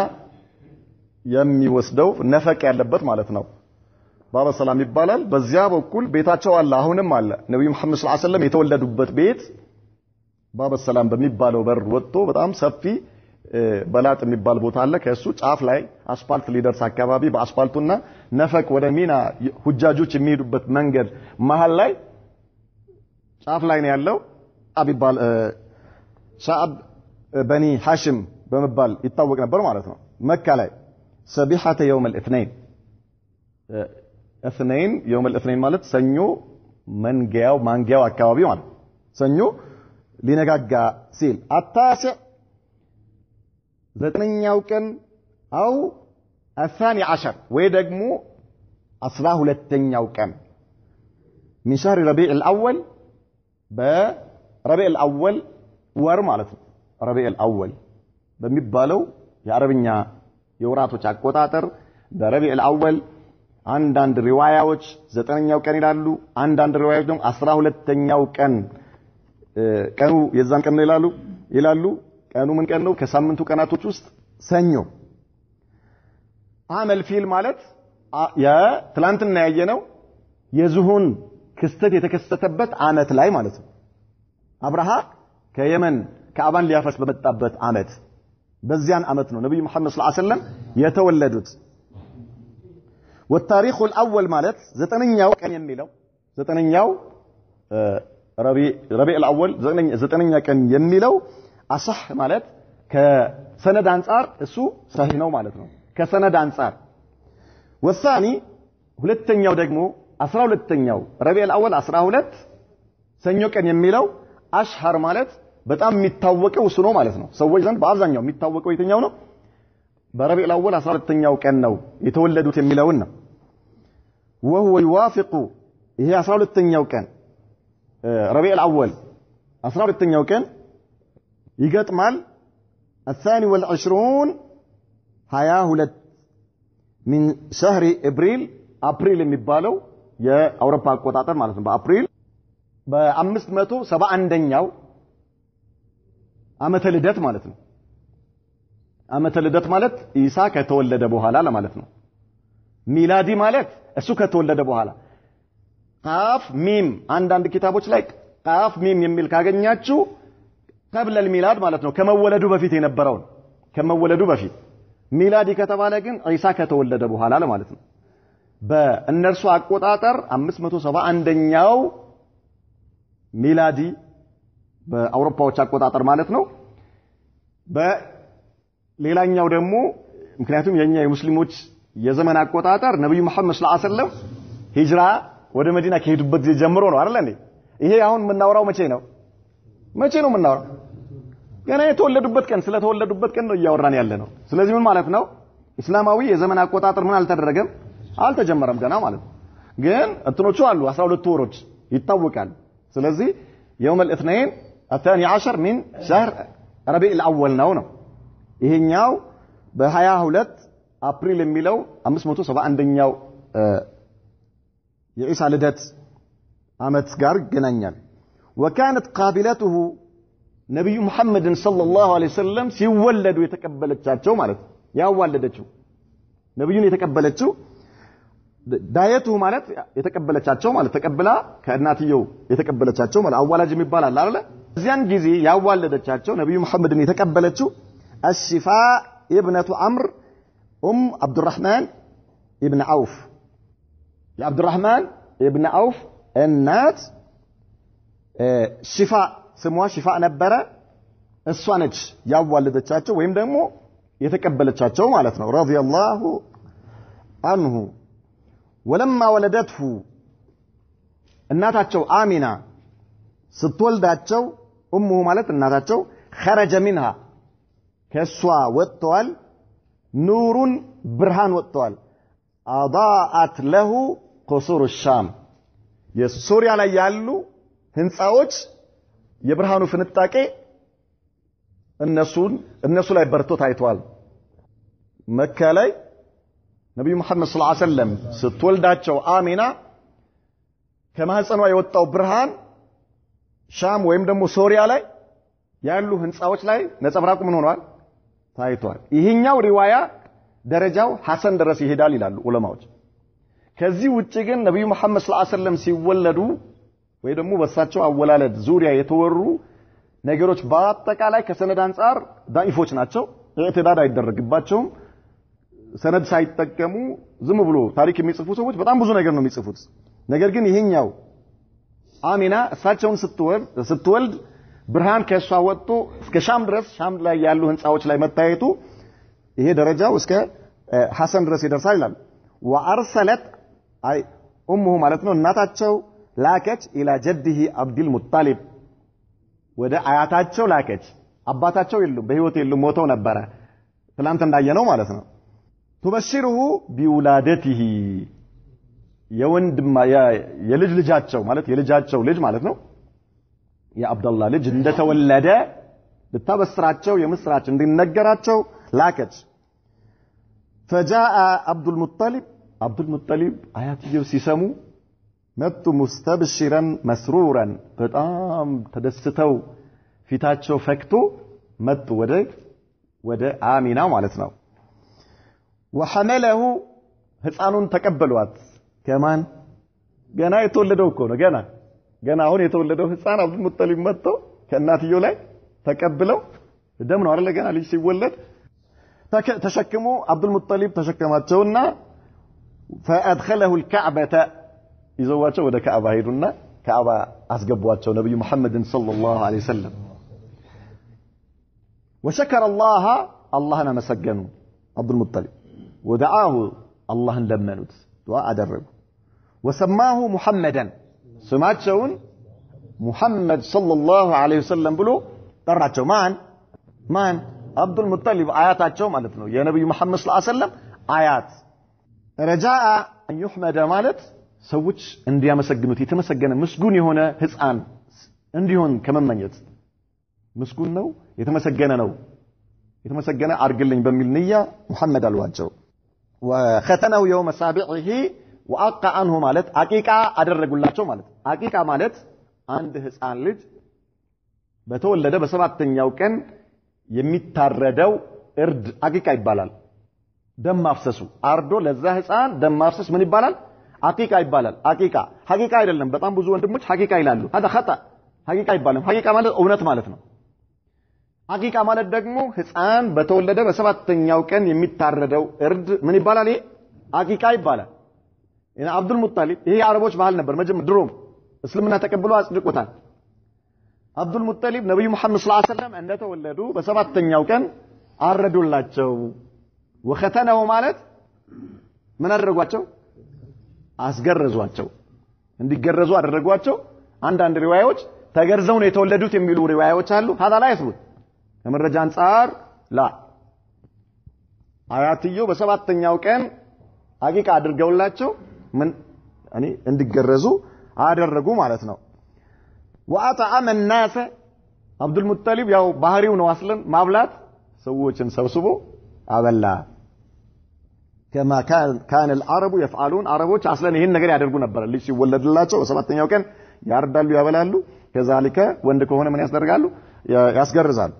የሚወስደው ነፈቅ ያለበት ማለት ነው ባበ ሰላም ይባላል በዚያ በኩል ቤታቸው አለ አሁንም አለ ነብዩ መሐመድ ሰለላሁ ዐለይሂ ወሰለም የተወለዱበት ቤት ባበ ሰላም በሚባለው በር ወጥቶ በጣም ሰፊ በላጥ የሚባል ቦታ አለ ከሱ ጫፍ ላይ አስፋልት ሊደርስ አካባቢ በአስፋልቱና ነፈቅ ወደ ሚና ሁጃጆች የሚሄዱበት መንገድ መሃል ላይ ጫፍ ላይ ነው ያለው አቢባል ሻዕብ በኒ ሐሽም በመባል ይታወቅ ነበር ማለት ነው መካ ላይ ሰቢሐተ يوم الاثنين اثنين يوم الاثنين ማለት ሰኞ ማንጊያው አካባቢ ማለት ሰኞ ሊነጋጋ ሲል التاسع ዘጠነኛው ቀን አው الثاني عشر ወይ ደግሞ 12ኛው ቀን من شهر ربيع الأول بربيع الأول ወር ማለት ነው ربيع الأول በሚባለው የአረብኛ የወራቶች አቆጣጠር በረቢዕ الأول አንዳንድ ሪዋያዎች 9ኛው ቀን ይላሉ አንዳንድ ሪዋያዎች ደግሞ 12ኛው ቀን ቀኑ የዛን ቀን ይላሉ ቀኑ ምን ቀን ነው ከሳምንቱ ቀናቶች ውስጥ ሰኞ አመል ፊል ማለት የትላንትና ያየነው የዝሁን ክስተት የተከሰተበት አመት ላይ ማለት ነው አብርሃ ከየመን ከአባን ሊያፈርስ በመጣበት አመት በዚያን አመት ነው ነብዩ መሐመድ ሰለላሁ ዐለይሂ ወሰለም የተወለዱት والتاريخ الاول ማለት ዘጠነኛው ቀን የሚለው ዘጠነኛው ረቢዕ الأول ዘጠነኛ ቀን የሚለው አصح ማለት ከሰነድ አንፃር እሱ صحيح ነው ማለት ነው ከሰነድ አንፃር والثاني ሁለተኛው ደግሞ 12ኛው ረቢዕ الأول 12 ሰኞ ቀን የሚለው አሽሃር ማለት በጣም የሚታወቀው እሱ ነው ማለት ነው ሰዎች ዘንድ በአብዛኛው የሚታወቀው የትኛው ነው በረቢዕ الأول 12ኛው ቀን ነው የተወለዱት የሚለው ነው وهو يوافق ይሄ 12ኛው ቀን ረቢዕ الأول 12ኛው ቀን ይገጥማል الثاني والعشرون 22 من شهر ابريل የሚባለው የአውሮፓ አቆጣጠር ማለት ነው በአፕሪል በ571ኛው ዓመተ ልደት ማለት ነው ዓመተ ልደት ማለት ኢሳ ከተወለደ በኋላ ለማለት ነው ሚላዲ ማለት እሱ ከተወለደ በኋላ ቃፍ ሚም አንዳንድ ኪታቦች ላይ ቃፍ ሚም የሚል ካገኛችሁ قبل الميلاد ማለት ነው ከመወለዱ በፊት የነበረው ከመወለዱ በፊት ሚላዲ ከተባለ ግን ኢሳ ከተወለደ በኋላ ለማለት ነው በእነርሱ አቆጣጠር 571ኛው ሚላዲ በአውሮፓዎች አቆጣጠር ማለት ነው በሌላኛው ደግሞ ምክንያቱም የኛ የሙስሊሞች የዘመን አቆጣጠር ነብዩ መሐመድ ሰለላሁ ዐለይሂ ወሰለም ሂጅራ ወደ መዲና ከሄዱበት ጊዜ ጀምሮ ነው አይደል እንዴ ይሄ አሁን የምናወራው መቼ ነው የምናወራው ገና የተወለዱበት ቀን ስለተወለዱበት ቀን ነው እያወራን ያለ ነው ስለዚህ ምን ማለት ነው እስላማዊ የዘመን አቆጣጠር ምን አልተጀመረም ገና ማለት ነው ግን እንትኖቹ አሉ 12 ወሮች ይታወቃል ስለዚህ يوم الاثنين الثاني عشر من شهر ربيع الأول ነው ይሄኛው በ22 አፕሪል የሚለው 571ኛው የኢሳ ልደት አመት ጋር ገናኛል وكانت قابلته ነብዩ መሐመድን ሰለላሁ ዐለይሂ ወሰለም ሲወለዱ የተቀበለቻቸው ማለት ያዋለደችው ነብዩን የተቀበለችው ዳየቱ ማለት የተቀበለቻቸው ማለት ተቀብላ ከእናትየው የተቀበለቻቸው ማለት አዋላጅ የሚባላል አይደል እዚያን ጊዜ ያዋለደቻቸው ነብዩ መሐመድን የተቀበለችው الشفاء ابنة عمرو عبد الرحمن ابن عوف يا عبد الرحمن ابن عوف النات شفاء ስሟ ሽፋእ ነበረ እሷ ነች ያዋለደቻቸው ወይም ደግሞ የተቀበለቻቸው ማለት ነው ረዲየላሁ عنه ولما ولدته እናታቸው አሚና ስትወልዳቸው ኡሙሁ ማለት እናታቸው خرج منها ከሷ ወጥቷል ኑሩን ብርሃን ወጥቷል አضاءت له قصور الشام የሶሪያ ላይ ያሉ ህንጻዎች የብርሃኑ ፍንጣቄ እነሱ ላይ በርቶ ታይቷል መካ ላይ ነብዩ መሐመድ ሰለላሁ ዐለይሂ ወሰለም ስትወልዳቸው አሚና ከማህፀኗ የወጣው ብርሃን ሻም ወይም ደግሞ ሶሪያ ላይ ያሉ ህንጻዎች ላይ ነጸብራቁ ምን ሆኗል ታይቷል ይሄኛው ሪዋያ ደረጃው ሐሰን ድረስ ይሄዳል ይላሉ ዑለማዎች ከዚህ ውጪ ግን ነብዩ መሐመድ ሰለላሁ ዐለይሂ ወሰለም ሲወለዱ ወይ ደግሞ በሳቸው አወላለድ ዙሪያ የተወሩ ነገሮች በአጠቃላይ ከሰነድ አንፃር ዳኢፎች ናቸው ኢዕቲዳድ አይደረግባቸውም ሰነድ ሳይጠቀሙ ዝም ብሎ ታሪክ የሚጽፉ ሰዎች በጣም ብዙ ነገር ነው የሚጽፉት ነገር ግን ይሄኛው አሚና እሳቸውን ስትወልድ ብርሃን ከሷ ወጥቶ እስከ ሻም ድረስ ሻም ላይ ያሉ ህንጻዎች ላይ መታየቱ ይሄ ደረጃው እስከ ሐሰን ድረስ ይደርሳል ይላል ወአርሰለት አይ ኡሙሁ ማለት ነው እናታቸው ላከች ኢላ ጀዲሂ አብዱል ሙጣሊብ ወደ አያታቸው ላከች አባታቸው የሉም በህይወት የሉም ሞተው ነበር ትላንት እንዳየነው ማለት ነው تبشره بولادته የወንድማ የልጅ ልጃቸው ማለት የልጃቸው ልጅ ማለት ነው የአብደላህ ልጅ እንደተወለደ ልታበስራቸው የምስራች እንዲነገራቸው ላከች فجاء عبد المطلب አያትየው ሲሰሙ መጡ مستبشرا مسرورا በጣም ተደስተው ፊታቸው ፈክቶ መጡ ወደ አሚና ማለት ነው وحمله ህፃኑን ተቀበሏት ከማን ገና የተወለደው እኮ ነው ገና አሁን የተወለደው ህፃን አብዱል ሙጠሊብ መጥቶ ከእናትየው ላይ ተቀብለው ደም ነው አይደል ገና ልጅ ሲወለድ ተሸክሙ አብዱል ሙጠሊብ ተሸከማቸውና فادخله الكعبه ይዘዋቸው ወደ ካዕባ ሄዱና ካዕባ አስገቧቸው ነብዩ መሐመድን ሰለላሁ ዐለይሂ ወሰለም وشكر الله መስገኑ አብዱል ሙጠሊብ ودعاه الله ለመኑት ዱዓ አደረጉ وسماه محمدا ስማቸውን ሙሐመድ ሰለላሁ ዐለይሂ ወሰለም ብሎ ጠራቸው ማን አብዱል ሙጠሊብ አያታቸው ማለት ነው የነብዩ መሐመድ ሰለላሁ ዐለይሂ ወሰለም አያት ረጃአ ان يحمد ማለት ሰዎች እንዲያመሰግኑት የተመሰገነ ምስጉን የሆነ ህፃን እንዲሆን ከመመኘት ምስጉን ነው የተመሰገነ አርግልኝ በሚል ንያ ሙሐመድ አልዋቸው وختنه يوم سابعه وأقى عنه ማለት አቂቃ አደረጉላቸው ማለት አቂቃ ማለት አንድ ህፃን ልጅ በተወለደ በሰባተኛው ቀን የሚታረደው እርድ አቂቃ ይባላል ደም ማፍሰሱ አርዶ ለዛ ህፃን ደም ማፍሰስ ምን ይባላል አቂቃ ይባላል ሐቂቃ አይደለም በጣም ብዙ ወንድሞች ሐቂቃ ይላሉ هذا خطأ ሐቂቃ ይባላል ሐቂቃ ማለት እውነት ማለት ነው አቂቃ ማለት ደግሞ ህፃን በተወለደ በሰባተኛው ቀን የሚታረደው እርድ ምን ይባላል ይሄ አቂቃ ይባላል እና አብዱል ሙጠሊብ ይሄ አረቦች ባህል ነበር ድሮም እስልምና ተቀብሎ አጽድቆታል አብዱል ሙጠሊብ ነብዩ መሐመድ ሰለላሁ ዐለይሂ ወሰለም እንደተወለዱ በሰባተኛው ቀን አረዱላቸው ወختنه ማለት ምን አደረጓቸው አስገረዟቸው እንዲገረዙ አደረጓቸው አንዳንድ ሪዋያዎች ተገርዘው ነው የተወለዱት የሚሉ ሪዋያዎች አሉ هذا لا يثبت ከመረጃ አንፃር ላ አያትየው በሰባተኛው ቀን አቂቃ አድርገውላቸው ምን እንዲገረዙ አደረጉ ማለት ነው وأطعم الناس عبد المطلب ያው ባህሪው ነው አስለን ማብላት ሰዎችን ሰብስቦ አበላ كما كان العرب يفعلون عربوች አስለን ይሄን ነገር ያደርጉ ነበር ልጅ ሲወለድላቸው በሰባተኛው ቀን ያርዳሉ ያበላሉ ከዛልከ ወንድ ከሆነ ምን ያስደርጋሉ ያስገርዛሉ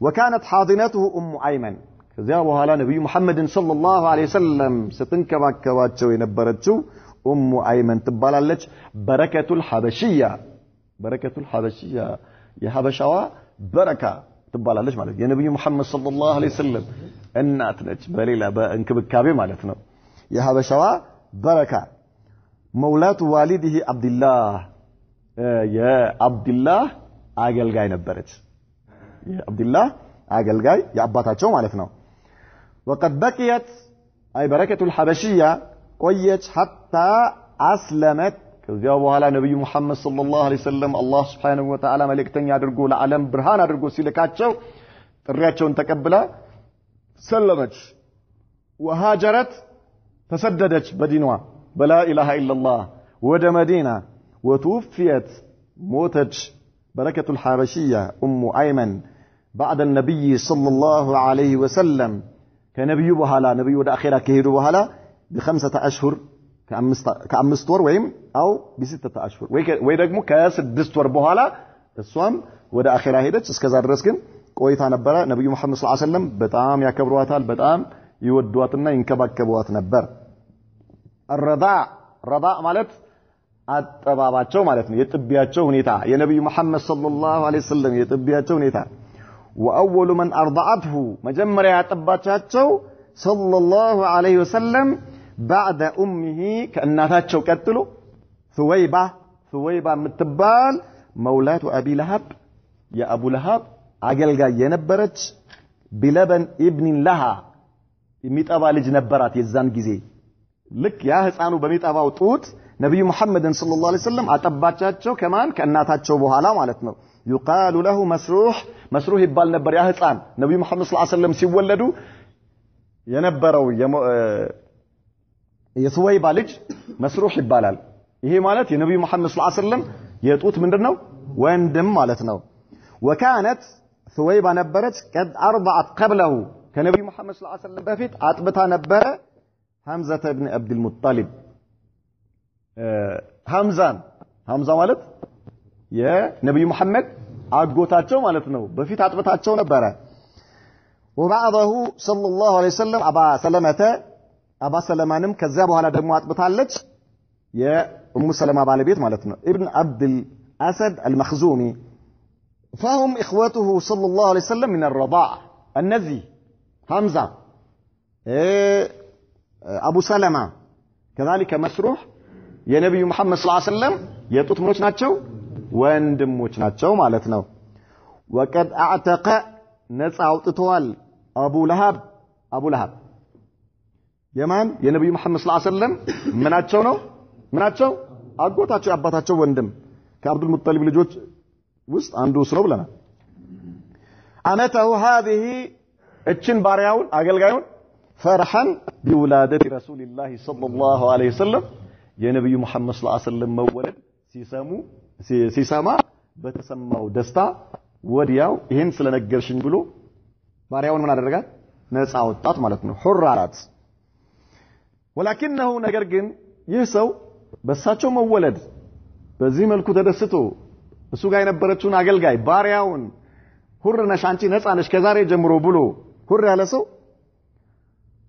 وكانت حاضنته ايمن ከዚያ በኋላ ነብዩ መሐመድን ሰለላሁ ዐለይሂ ወሰለም ስትንከባከባቸው የነበረችው አይመን ትባላለች በረከቱል ሐበሽያ የሐበሻዋ በረካ ትባላለች ማለት የነብዩ መሐመድ ሰለላሁ ዐለይሂ ወሰለም እናት ነች በሌላ በእንክብካቤ ማለት ነው የሐበሻዋ በረካ መውላቱ ዋሊዲሂ አብዱላህ የአብዱላህ አገልጋይ ነበረች የአብዱላህ አገልጋይ የአባታቸው ማለት ነው وقد بقيت اي بركه الحبشيه ቆየች حتى اسلمت ከዚያ በኋላ ነብዩ መሐመድ ሰለላሁ ዐለይሂ ወሰለም አላህ Subhanahu Wa Ta'ala መልእክተኛ አድርጎ ለዓለም ብርሃን አድርጎ ሲልካቸው ጥሪያቸውን ተቀብላ ሰለመች وهاجرت ተሰደደች በዲኗ በላ ኢላሃ ኢላላህ ወደ መዲና وتوفيت موتت بركه الحبشيه ايمن بعد النبي صلى الله عليه وسلم كنبي بحالا نبي ወደ አኺራ ከሄዱ በኋላ ب5 اشهر ከ5 ወር ወይም አው ب6 اشهر ወይ ደግሞ ከ6 ወር በኋላ እሷም ወደ አኺራ ሄደች እስከዛ ድረስ ግን ቆይታ ነበረ ነብዩ መሐመድ ሰለላሁ ዐለይሂ ወሰለም በጣም ያከብሯታል በጣም ይወዷትና ይንከባከቧት ነበር الرضاع ማለት አጠባባቸው ማለት ነው የጥቢያቸው ሁኔታ የነብዩ መሐመድ ሰለላሁ ዐለይሂ ወሰለም የጥቢያቸው ሁኔታ واول من ارضعته مجمريا ያጠባቻቸው ሰለላሁ ዐለይሂ ወሰለም بعد امه ከእናታቸው ቀጥሎ ثويبة የምትባል መውላቱ አቢ ለሃብ የአቡ ለሃብ አገልጋይ የነበረች بلبن ابن لها የሚጠባ ልጅ ነበራት የዛን ጊዜ ልክ ያ ህፃኑ በሚጠባው ጡት ነብዩ መሐመድን ሰለላሁ ዐለይሂ ወሰለም አጠባቻቸው ከማን ከእናታቸው በኋላ ማለት ነው يقال له مسروح ይባል ነበር ያ ህፃን ነብዩ መሐመድ ሰለላሁ ዐለይሂ ወሰለም ሲወለዱ የነበረው የሱወይባ ልጅ መስሩህ ይባላል። ይሄ ማለት የነብዩ መሐመድ ሰለላሁ ዐለይሂ ወሰለም የጡት ምንድነው ወንድም ማለት ነው። وكانت ሱወይባ ነበረች قد ارضعت قبله ከነብዩ መሐመድ ሰለላሁ ዐለይሂ ወሰለም በፊት አጥብታ ነበረ ሐምዛ ኢብኑ አብዱል ሙጠሊብ ሐምዛ ማለት የነብዩ መሐመድ አጎታቸው ማለት ነው። በፊት አጥብታቸው ነበረ። وبعضه صلى الله عليه وسلم أبا سلمانم ከዛ በኋላ ደግሞ አጥብታለች የኡሙ ሰለማ ባለቤት ማለት ነው። ኢብኑ አብዱል አሰድ አልመኽዙሚ فهم اخوته صلى الله عليه وسلم من الرضاع النزي حمزه ابو سلمة كذلك مسروح يا نبي محمد صلى الله عليه وسلم የጡት ምኖች ናቸው ወንድሞች ናቸው ማለት ነው። وقد اعتق ነፃ አውጥቷል አቡ ለሃብ የማን የነብዩ መሐመድ ሰለላሁ ዐለይሂ ወሰለም ምናቸው አጎታቸው አባታቸው ወንድም ከአብዱል ሙጠሊብ ልጆች ውስጥ አንዱ ነው ብለናል። አመተሁ هذه እችን ባሪያውን አገልጋዩን ፈርሐን ቢውላደት ረሱልላህ ሰለላሁ ዐለይሂ ወሰለም የነብዩ መሐመድ ሰለላሁ ዐለይሂ ወሰለም መወለድ ሲሰማ በተሰማው ደስታ ወዲያው ይሄን ስለነገርሽኝ ብሎ ባሪያውን ምን አደረጋት ነፃ አወጣት ማለት ነው። ሁር አላት። ወላኪነሁ ነገር ግን ይህ ሰው በሳቸው መወለድ በዚህ መልኩ ተደስቶ እሱ ጋር የነበረችውን አገልጋይ ባሪያውን ሁር ነሽ አንቺ ነፃ ነሽ ከዛሬ ጀምሮ ብሎ ሁር ያለ ሰው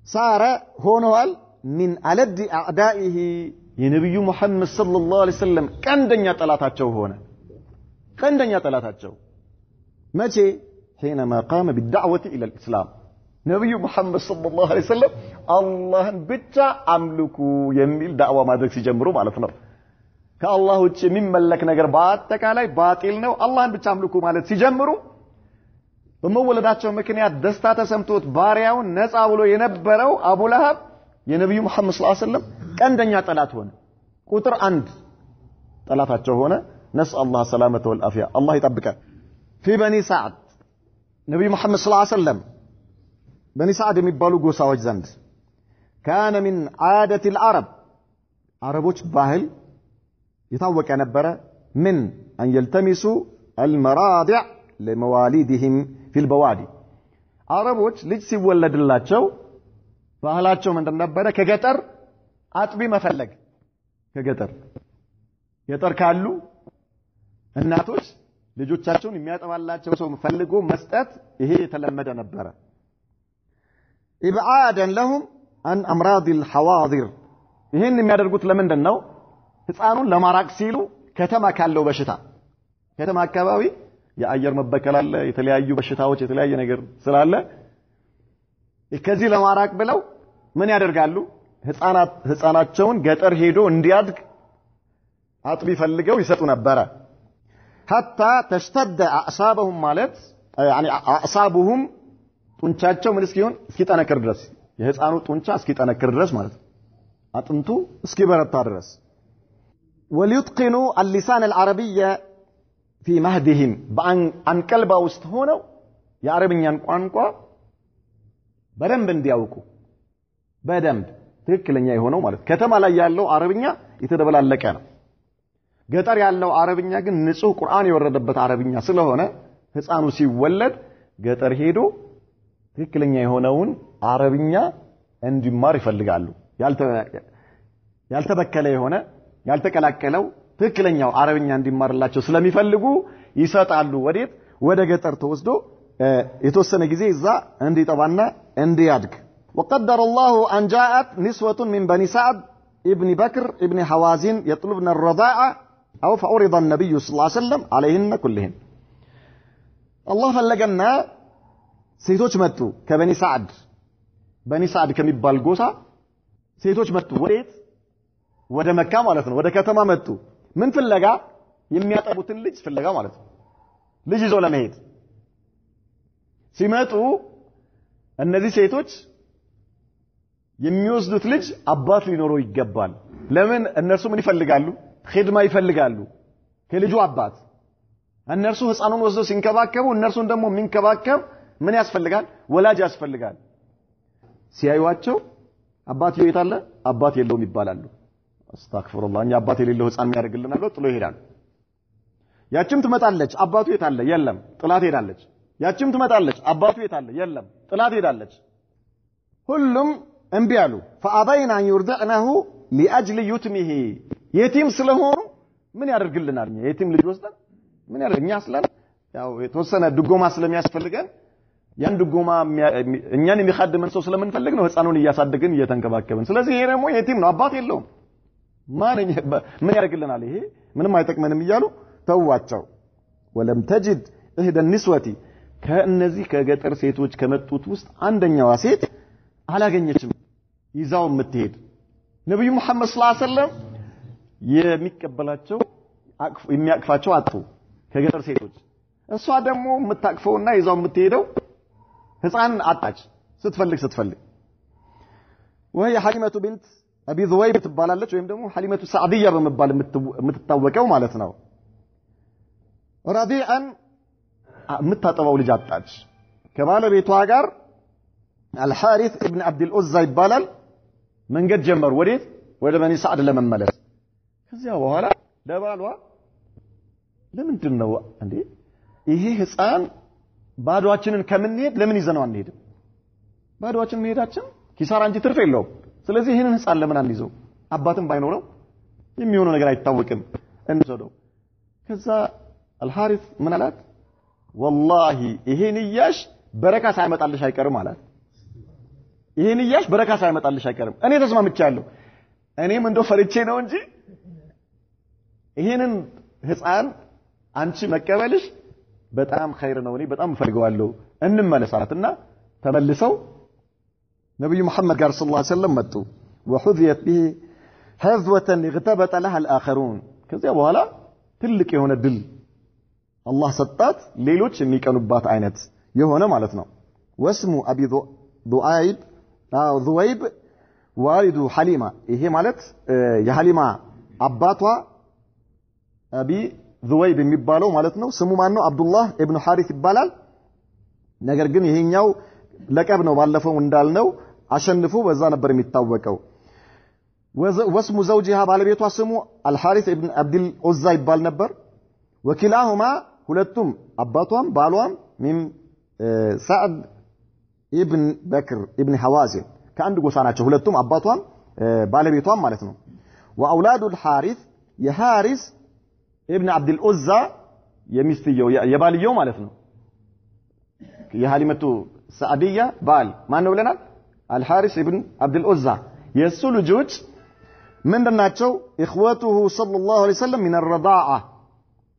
ሳረ ሆነዋል من ألد أعدائه የነብዩ መሐመድ ሰለላሁ ዐለይሂ ወሰለም ቀንደኛ ጠላታቸው ሆነ። ቀንደኛ ጠላታቸው መቼ حينما قام بالدعوة إلى الإسلام ነብዩ መሐመድ ሰለላሁ ዐለይሂ ወሰለም አላህን ብቻ አምልኩ የሚል ዳዕዋ ማድረግ ሲጀምሩ ማለት ነው። ከአላህ ውጭ የሚመለክ ነገር በአጠቃላይ ባጢል ነው፣ አላህን ብቻ አምልኩ ማለት ሲጀምሩ በመወለዳቸው ምክንያት ደስታ ተሰምቶት ባሪያውን ነፃ ብሎ የነበረው አቡ ለሃብ የነብዩ መሐመድ ሰለላሁ ዐለይሂ ወሰለም ቀንደኛ ጠላት ሆነ። ቁጥር 1 ጠላታቸው ሆነ። ነስአል አላህ ሰላመተ ወልአፊያ አላህ ይጠብቀን። في بني سعد ነብዩ መሐመድ ሰለላሁ ዐለይሂ ወሰለም በኒ ሰዓድ የሚባሉ ጎሳዎች ዘንድ كان من عادة العرب عربوች ባህል የታወቀ ነበረ من أن يلتمسوا المراضع لمواليدهم في البوادي عربوች ልጅ ሲወለድላቸው ባህላቸው ምንድን ነበረ ከገጠር አጥቢ መፈለግ ገጠር ካሉ እናቶች ልጆቻቸውን የሚያጠባላቸው ሰው ፈልጎ መስጠት ይሄ የተለመደ ነበረ። إبعادا لهم عن أمراض الحواضر ይሄን የሚያደርጉት ለምንድን ነው? ህፃኑን ለማራቅ ሲሉ ከተማ ካለው በሽታ ከተማ አካባቢ የአየር መበከል አለ፣ የተለያዩ በሽታዎች የተለያየ ነገር ስላለ ከዚህ ለማራቅ ብለው ምን ያደርጋሉ? ህፃናቸውን ገጠር ሄዶ እንዲያድግ አጥቢ ፈልገው ይሰጡ ነበረ። حتى تشتد اعصابهم ማለት يعني اعصابهم ጡንቻቸው ምን እስኪጠነክር ድረስ የህፃኑ ጡንቻ እስኪጠነክር ድረስ ማለት አጥንቱ እስኪበረታ ድረስ وليتقنوا اللسان العربية في مهدهم በአንቀልባ ውስጥ ሆነው የአረብኛን ቋንቋ በደንብ እንዲያውቁ በደንብ ትክክለኛ የሆነው ማለት ከተማ ላይ ያለው አረብኛ የተደበላለቀ ነው። ገጠር ያለው አረብኛ ግን ንጹህ ቁርአን የወረደበት አረብኛ ስለሆነ ህፃኑ ሲወለድ ገጠር ሄዶ ትክክለኛ የሆነውን አረብኛ እንዲማር ይፈልጋሉ። ያልተበከለ የሆነ ያልተቀላቀለው ትክክለኛው አረብኛ እንዲማርላቸው ስለሚፈልጉ ይሰጣሉ። ወዴት? ወደ ገጠር ተወስዶ የተወሰነ ጊዜ እዛ እንዲጠባና እንዲያድግ وقدر الله أن جاءت نسوة من بني سعد ابن بكر ابن حوازن يطلبن الرضاعة أو فعرض النبي صلى الله عليه وسلم عليهن كلهن الله فلقنا ሴቶች መጡ ከበኒ ሰዓድ ከሚባል ጎሳ ሴቶች መጡ። ወዴት? ወደ መካ ማለት ነው። ወደ ከተማ መጡ። ምን ፍለጋ? የሚያጠቡትን ልጅ ፍለጋ ማለት ነው። ልጅ ይዘው ለመሄድ ሲመጡ እነዚህ ሴቶች የሚወስዱት ልጅ አባት ሊኖረው ይገባል። ለምን? እነርሱ ምን ይፈልጋሉ? ኺድማ ይፈልጋሉ ከልጁ አባት። እነርሱ ህፃኑን ወስደው ሲንከባከቡ እነርሱን ደግሞ የሚንከባከብ ምን ያስፈልጋል? ወላጅ ያስፈልጋል። ሲያዩዋቸው አባትዮ የታለ አባት የለውም ይባላሉ አስተግፍሩላህ እኛ አባት የሌለው ህፃን የሚያደርግልናል ጥሎ ይሄዳል ያችም ትመጣለች አባቱ የታለ የለም ጥላት ሄዳለች ያችም ትመጣለች አባቱ የታለ የለም ጥላት ሄዳለች ሁሉም እንቢ አሉ فأبين أن يرضعنه لأجل يتمه የቲም ስለሆኑ ምን ያደርግልናል የቲም ልጅ ወስደን ምን ያደርግኛ ስላል ያው የተወሰነ ድጎማ ስለሚያስፈልገን ያን ድጎማ እኛን የሚخدመን ሰው ስለምንፈልግ ነው ህፃኑን እያሳደግን እየተንከባከብን ስለዚህ ይሄ ደግሞ የቲም ነው አባት የለውም ማንኛ ምን ያደርግልናል ይሄ ምንም አይጠቅመንም ይያሉ ተዋቸው ወለም ተጅድ እህደ ንስወቲ ከእነዚህ ከገጠር ሴቶች ከመጡት ውስጥ አንደኛዋ ሴት አላገኘችም ይዛው የምትሄድ ነብዩ መሐመድ ሰለላሁ ዐለይሂ ወሰለም የሚቀበላቸው የሚያቅፋቸው አጡ ከገጠር ሴቶች እሷ ደግሞ የምታቅፈውና ይዛው የምትሄደው ህፃን አጣች ስትፈልግ ወይ ሐሊመቱ ቢንት አቢ ዙወይብ ትባላለች ወይም ደግሞ ሐሊመቱ ሰዕዲያ በመባል የምትታወቀው ማለት ነው ረዲአን የምታጠባው ልጅ አጣች ከባለቤቷ ጋር አልሐሪስ ኢብኑ አብዱል ኡዛ ይባላል መንገድ ጀመሩ ወዴት ወደ በኒ ሰዓድ ለመመለስ ከዚያ በኋላ ለባሏ ለምንድነው እንዴ ይሄ ህፃን ባዶአችንን ከምንሄድ ለምን ይዘነው አንሄድም ባዶአችን መሄዳችን ኪሳራ እንጂ ትርፍ የለውም ስለዚህ ይሄንን ህፃን ለምን አንይዘው አባትም ባይኖረው የሚሆነው ነገር አይታወቅም እንሰደው ከዛ አልሐሪስ ምን አላት والله ይሄን ይያሽ በረካ ሳይመጣልሽ አይቀርም አላት ይሄን ይያሽ በረካ ሳይመጣልሽ አይቀርም እኔ ተስማምቻለሁ እኔም እንደው ፈርቼ ነው እንጂ ይሄንን ህፃን አንቺ መቀበልሽ በጣም ኸይር ነው እኔ በጣም ፈልገዋለሁ እንመለሳትና ተመልሰው ነብዩ መሐመድ ጋር ሰለላሁ ዐለይሂ ወሰለም መጡ وحذيت به حذوة اغتبط لها الآخرون ከዚያ በኋላ ትልቅ የሆነ ድል አላህ ሰጣት ሌሎች የሚቀኑባት አይነት የሆነ ማለት ነው ወስሙ አቢ ዱአይብ ዙወይብ ዋሊዱ ሐሊማ ይሄ ማለት የሐሊማ አባቷ አቢ ዙወይብ የሚባለው ማለት ነው ስሙ ማን ነው አብዱላህ ኢብኑ ሐሪስ ይባላል ነገር ግን ይሄኛው ለቀብ ነው ባለፈው እንዳልነው አሸንፉ በዛ ነበር የሚታወቀው ወስሙ ዘውጂሃ ባለቤቷ ስሙ አልሐሪስ ኢብኑ አብዱል ኡዛ ይባል ነበር ወኪላሁማ ሁለቱም አባቷም ባሏም ሚን ሰዕድ ኢብን በክር ኢብን ሐዋዚን ከአንድ ጎሳ ናቸው ሁለቱም አባቷም ባለቤቷም ማለት ነው ወአውላዱ الحارث የሐሪስ ኢብን አብዱል ኡዛ የሚስትየው የባልየው ማለት ነው የሐሊመቱ ሰዕዲያ ባል ማን ነው ብለናል አልሐሪስ ኢብን አብዱል ኡዛ የሱ ልጆች ምንድናቸው ኢኽወቱሁ ሰለላሁ ዐለይሂ ወሰለም من الرضاعه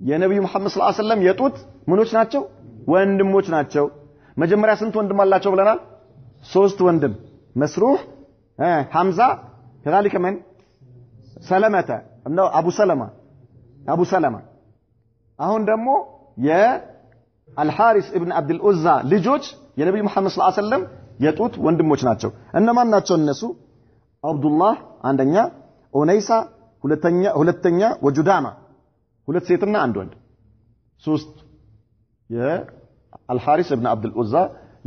የነብዩ መሐመድ ሰለላሁ ዐለይሂ ወሰለም የጡት ምኖች ናቸው ወንድሞች ናቸው መጀመሪያ ስንት ወንድም አላቸው ብለናል 3 ወንድም መስሩህ ሐምዛ كذلك من ሰለመተ ነው አቡ ሰለማ አሁን ደግሞ የአልሐሪስ ኢብኑ አብዱል ኡዛ ልጆች የነብዩ መሐመድ ሰለላሁ ዐለይሂ ወሰለም የጡት ወንድሞች ናቸው እነማን ናቸው እነሱ አብዱላህ አንደኛ ኡነይሳ ሁለተኛ ወጁዳማ ሁለት ሴትና አንድ ወንድ ሶስት የአልሐሪስ ኢብኑ አብዱል ኡዛ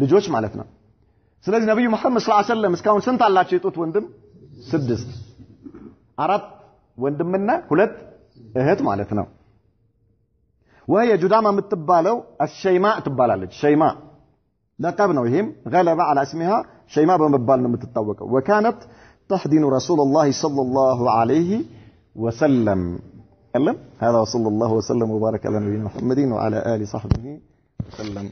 ልጆች ማለት ነው ስለዚህ ነብዩ መሐመድ ሰለላሁ ዐለይሂ ወሰለም እስካሁን ስንት አላቸው የጡት ወንድም 6 4 ወንድምና 2 እህት ማለት ነው وهي جدامة የምትባለው الشيماء ትባላለች شيماء لقب ነው ይሄም غلب على اسمها شيماء በመባል ነው የምትታወቀው وكانت تحضن رسول الله صلى الله عليه وسلم هذا وصلى الله وسلم وبارك على نبينا محمد وعلى آله صحبه وسلم